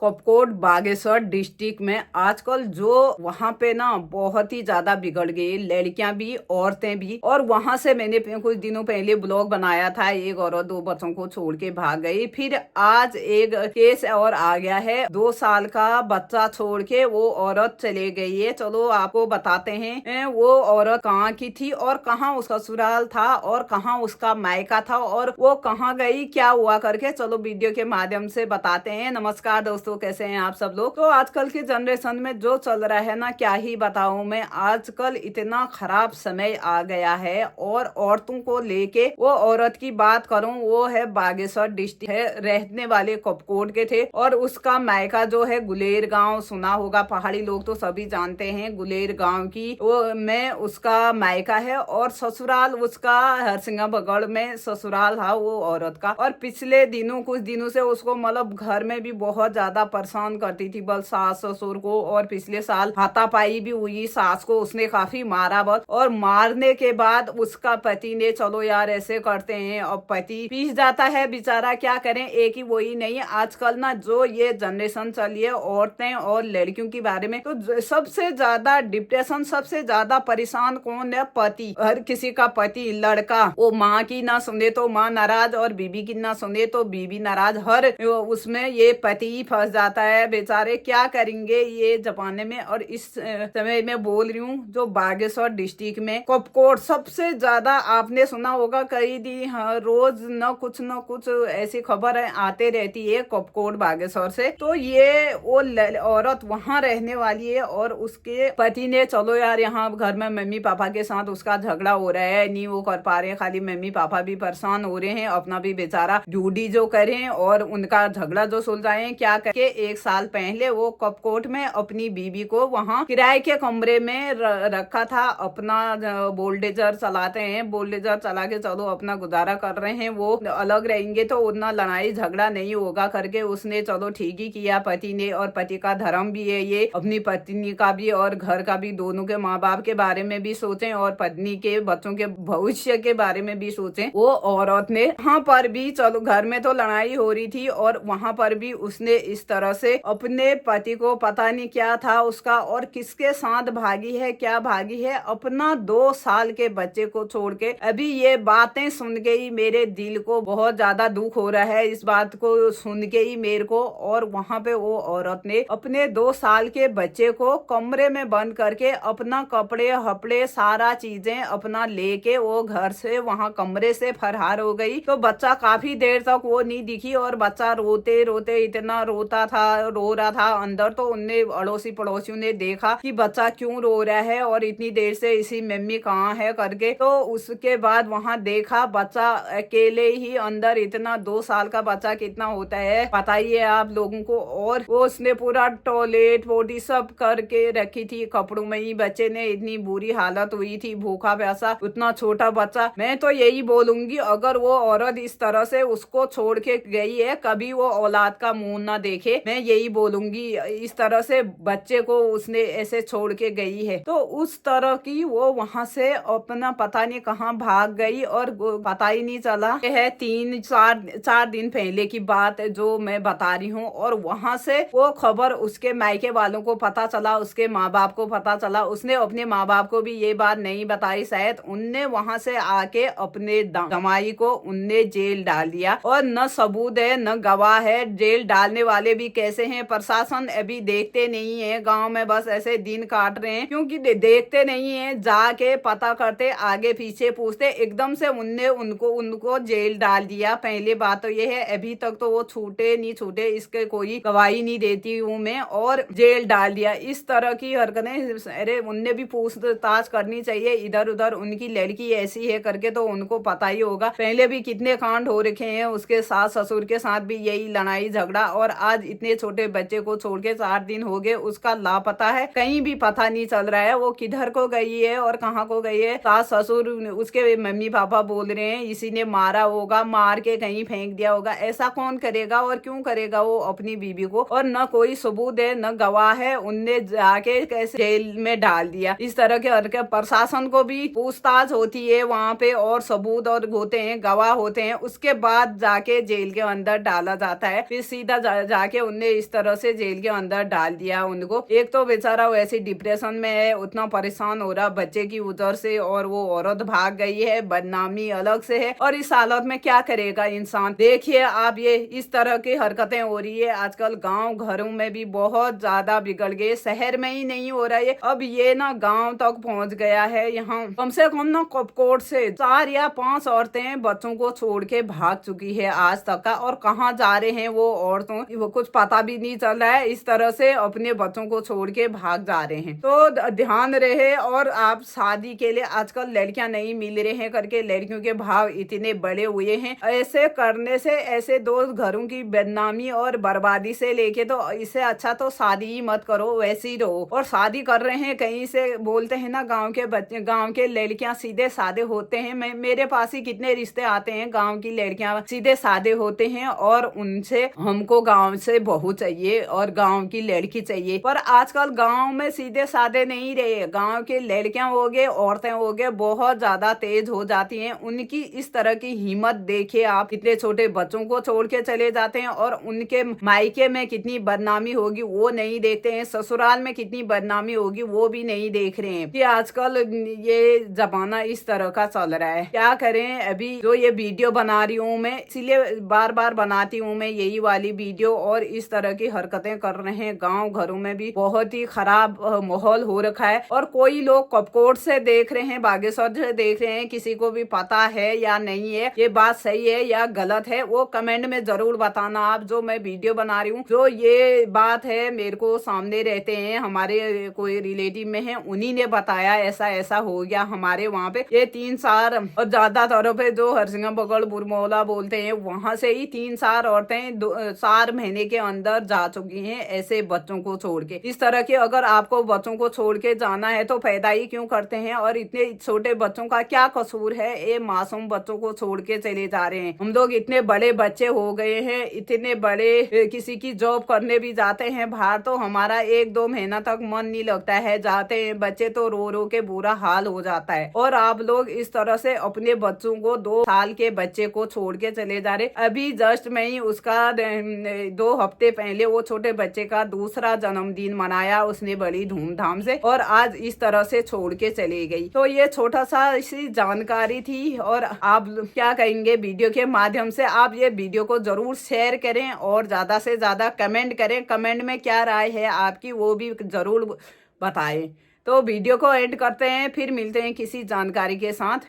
Kapkot Bageshwar district में आजकल जो वहाँ पे ना बहुत ही ज्यादा बिगड़ गई, लड़कियां भी औरतें भी। और वहां से मैंने कुछ दिनों पहले ब्लॉग बनाया था, एक औरत 2 बच्चों को छोड़ के भाग गई। फिर आज एक केस और आ गया है, 2 साल का बच्चा छोड़ के वो औरत चले गई है। चलो आपको बताते हैं वो औरत कहाँ की थी और कहाँ उसका ससुराल था और कहाँ उसका मायका था और वो कहाँ गई, क्या हुआ करके चलो वीडियो के माध्यम से बताते हैं। नमस्कार दोस्तों, कैसे हैं आप सब लोग। तो आजकल की जनरेशन में जो चल रहा है ना, क्या ही बताऊं मैं। आजकल इतना खराब समय आ गया है और औरतों को लेके वो औरत की बात करूं, वो है बागेश्वर डिस्ट्रिक्ट है, रहने वाले कपकोट के थे और उसका मायका जो है गुलेर गांव, सुना होगा, पहाड़ी लोग तो सभी जानते हैं गुलेर गांव की वो में उसका मायका है और ससुराल उसका हरसिंगाबगड़ में ससुराल था वो औरत का। और पिछले दिनों कुछ दिनों से उसको मतलब घर में भी बहुत ज्यादा परेशान करती थी बल सास ससुर को। और पिछले साल हाथापाई भी हुई, सास को उसने काफी मारा बल। और मारने के बाद उसका पति ने, चलो यार ऐसे करते हैं, अब पति पीस जाता है बेचारा, क्या करें, एक ही वही नहीं। आजकल ना जो ये जनरेशन चली है औरतें और लड़कियों के बारे में, तो सबसे ज्यादा डिप्रेशन, सबसे ज्यादा परेशान कौन है? पति। हर किसी का पति, लड़का, वो माँ की ना सुने तो माँ नाराज और बीबी की ना सुने तो बीबी नाराज। हर उसमें ये पति ही फंस जाता है बेचारे, क्या करेंगे ये जमाने में। और इस समय में बोल रही हूँ जो बागेश्वर डिस्ट्रिक्ट में कपकोट सबसे ज्यादा, आपने सुना होगा कई दिन, हाँ, रोज न कुछ ऐसी खबर आते रहती है कपकोट बागेश्वर से। तो ये वो औरत वहां रहने वाली है और उसके पति ने, चलो यार यहाँ घर में मम्मी पापा के साथ उसका झगड़ा हो रहा है, नहीं वो कर पा रहे, खाली मम्मी पापा भी परेशान हो रहे हैं, अपना भी बेचारा ड्यूटी जो करें और उनका झगड़ा जो सुलझाएं, क्या करके 1 साल पहले वो कपकोट में अपनी बीबी को वहां किराए के कमरे में रखा था। अपना बोल्डेजर चलाते हैं, बोल्डेजर चला के चलो अपना गुजारा कर रहे हैं, वो अलग रहेंगे तो उतना लड़ाई झगड़ा नहीं होगा करके उसने चलो ठीक ही किया पति ने। और पति का धर्म भी है ये, अपनी पत्नी का भी और घर का भी, दोनों के माँ बाप के बारे में भी सोचें और पत्नी के बच्चों के भविष्य के बारे में भी सोचें। वो औरत ने वहां पर भी, चलो घर में तो लड़ाई हो रही थी और वहां पर भी उसने इस तरह से अपने पति को, पता नहीं क्या था उसका और किसके साथ भागी है, क्या भागी है, अपना 2 साल के बच्चे को छोड़ के। अभी ये बातें सुन के ही मेरे दिल को बहुत ज्यादा दुख हो रहा है, इस बात को सुन के ही मेरे को। और वहां पे वो औरत ने अपने 2 साल के बच्चे को कमरे में बंद करके अपना कपड़े हपड़े सारा चीजें अपना लेके वो घर से, वहां कमरे से फरार हो गई। तो बच्चा काफी देर तक वो नहीं दिखी और बच्चा रोते रोते इतना रोता था, रो रहा था अंदर। तो उनने, अड़ोसी पड़ोसियों ने देखा कि बच्चा क्यों रो रहा है और इतनी देर से इसी मम्मी कहाँ है करके। तो उसके बाद वहां देखा बच्चा अकेले ही अंदर, इतना 2 साल का बच्चा कितना होता है पता ही है आप लोगों को। और वो उसने पूरा टॉयलेट पोटी सब करके रखी थी, कपड़ों में ही बच्चे ने, इतनी बुरी हालत हुई थी, भूखा प्यासा उतना छोटा बच्चा। मैं तो यही बोलूंगी, अगर वो औरत इस तरह से उसको छोड़ के गई है, कभी वो औलाद का मुंह ना देखे, मैं यही बोलूंगी। इस तरह से बच्चे को उसने ऐसे छोड़ के गई है तो उस तरह की वो वहां से अपना पता नहीं कहाँ भाग गई और पता ही नहीं चला। यह है 3-4 दिन पहले की बात जो मैं बता रही हूँ। और वहां से वो खबर उसके मायके वालों को पता चला, उसके माँ बाप को पता चला। उसने अपने माँ बाप को भी ये बात नहीं बताई, शायद उनने वहां से आके अपने जमाई को उनने जेल डाल दिया। और न सबूत है न गवाह है, जेल डालने वाले भी कैसे हैं, प्रशासन अभी देखते नहीं है, गांव में बस ऐसे दिन काट रहे हैं क्योंकि देखते नहीं है, जाके पता करते, आगे पीछे पूछते, एकदम से उनने उनको जेल डाल दिया। पहले बात तो ये है, अभी तक तो वो छूटे नहीं छूटे इसके कोई गवाही नहीं देती हूँ मैं, और जेल डाल दिया। इस तरह की हरकतें, अरे उनने भी पूछताछ करनी चाहिए, इधर उधर उनकी लड़की ऐसी है करके तो उनको पता ही होगा। पहले भी कितने कांड हो रखे हैं, उसके सास ससुर के साथ भी यही लड़ाई झगड़ा। और आज इतने छोटे बच्चे को छोड़ के 4 दिन हो गए, उसका लापता है, कहीं भी पता नहीं चल रहा है वो किधर को गई है और कहाँ को गई है। सास ससुर, उसके मम्मी पापा बोल रहे हैं इसी ने मारा होगा, मार के कहीं फेंक दिया होगा। ऐसा कौन करेगा और क्यों करेगा वो अपनी बीबी को? और न कोई सबूत है न गवाह है, उनने जाके कैसे जेल में डाल दिया। इस तरह के प्रशासन को भी पूछताछ होती है वहाँ पे, और सबूत और होते हैं, गवाह होते हैं, उसके बाद जाके जेल के अंदर डाला जाता है। फिर सीधा जाके के उनने इस तरह से जेल के अंदर डाल दिया उनको। एक तो बेचारा वैसे डिप्रेशन में है, उतना परेशान हो रहा बच्चे की उधर से, और वो औरत भाग गई है, बदनामी अलग से है, और इस हालत में क्या करेगा इंसान। देखिए आप, ये इस तरह की हरकतें हो रही है आजकल गांव घरों में भी, बहुत ज्यादा बिगड़ गए। शहर में ही नहीं हो रहा है, अब ये ना गांव तक पहुंच गया है। यहाँ कम से कम ना कपकोट से 4 या 5 औरतें बच्चों को छोड़ के भाग चुकी है आज तक का, और कहाँ जा रहे हैं वो औरतों, वो कुछ पता भी नहीं चल रहा है। इस तरह से अपने बच्चों को छोड़ के भाग जा रहे हैं, तो ध्यान रहे। और आप शादी के लिए आजकल लड़कियां नहीं मिल रहे हैं करके लड़कियों के भाव इतने बड़े हुए हैं। ऐसे करने से, ऐसे दो घरों की बदनामी और बर्बादी से लेके, तो इससे अच्छा तो शादी ही मत करो, वैसे ही रहो। और शादी कर रहे हैं कहीं से, बोलते हैं ना गांव के बच्चे, गांव के लड़कियां सीधे सादे होते हैं। मेरे पास ही कितने रिश्ते आते हैं, गांव की लड़कियां सीधे सादे होते हैं, और उनसे हमको गांव से बहू चाहिए और गांव की लड़की चाहिए। पर आजकल गांव में सीधे सादे नहीं रहे। गांव के लड़कियां हो गए, औरतें हो गए, बहुत ज्यादा तेज हो जाती हैं। उनकी इस तरह की हिम्मत देखिए आप, कितने छोटे बच्चों को छोड़ के चले जाते हैं, और उनके मायके में कितनी बदनामी होगी वो नहीं देखते हैं, ससुराल में कितनी बदनामी होगी वो भी नहीं देख रहे हैं। कि आजकल ये जमाना इस तरह का चल रहा है, क्या करें। अभी जो ये वीडियो बना रही हूँ मैं, इसीलिए बार बार बनाती हूँ मैं यही वाली वीडियो, और इस तरह की हरकतें कर रहे हैं। गांव घरों में भी बहुत ही खराब माहौल हो रखा है, और कोई लोग कपकोट से देख रहे हैं, बागेश्वर से देख रहे हैं, किसी को भी पता है या नहीं है, ये बात सही है या गलत है, वो कमेंट में जरूर बताना आप। जो मैं वीडियो बना रही हूँ, जो ये बात है, मेरे को सामने रहते हैं, हमारे कोई रिलेटिव में है, उन्हीं ने बताया ऐसा ऐसा हो गया हमारे वहाँ पे। ये 3 साल, और ज्यादा तौर पे जो हरसिंगा बगड़ बुरमौला बोलते हैं, वहां से ही 3 साल औरतें 4 महीने के अंदर जा चुकी हैं ऐसे बच्चों को छोड़ के। इस तरह के अगर आपको बच्चों को छोड़ के जाना है तो पैदा ही क्यों करते हैं, और इतने छोटे बच्चों का क्या कसूर है, ये मासूम बच्चों को छोड़ के चले जा रहे हैं। हम लोग इतने बड़े बच्चे हो गए हैं, इतने बड़े, किसी की जॉब करने भी जाते हैं बाहर, तो हमारा 1-2 महीना तक मन नहीं लगता है, जाते हैं बच्चे तो रो रो के बुरा हाल हो जाता है। और आप लोग इस तरह से अपने बच्चों को, 2 साल के बच्चे को छोड़ के चले जा रहे। अभी जस्ट में ही उसका 2 हफ्ते पहले वो छोटे बच्चे का दूसरा जन्मदिन मनाया उसने बड़ी धूमधाम से, और आज इस तरह से छोड़ के चली गई। तो ये छोटा सा इसी जानकारी थी, और आप क्या कहेंगे वीडियो के माध्यम से। आप ये वीडियो को जरूर शेयर करें, और ज्यादा से ज्यादा कमेंट करें। कमेंट में क्या राय है आपकी वो भी जरूर बताएं। तो वीडियो को एंड करते हैं, फिर मिलते हैं किसी जानकारी के साथ।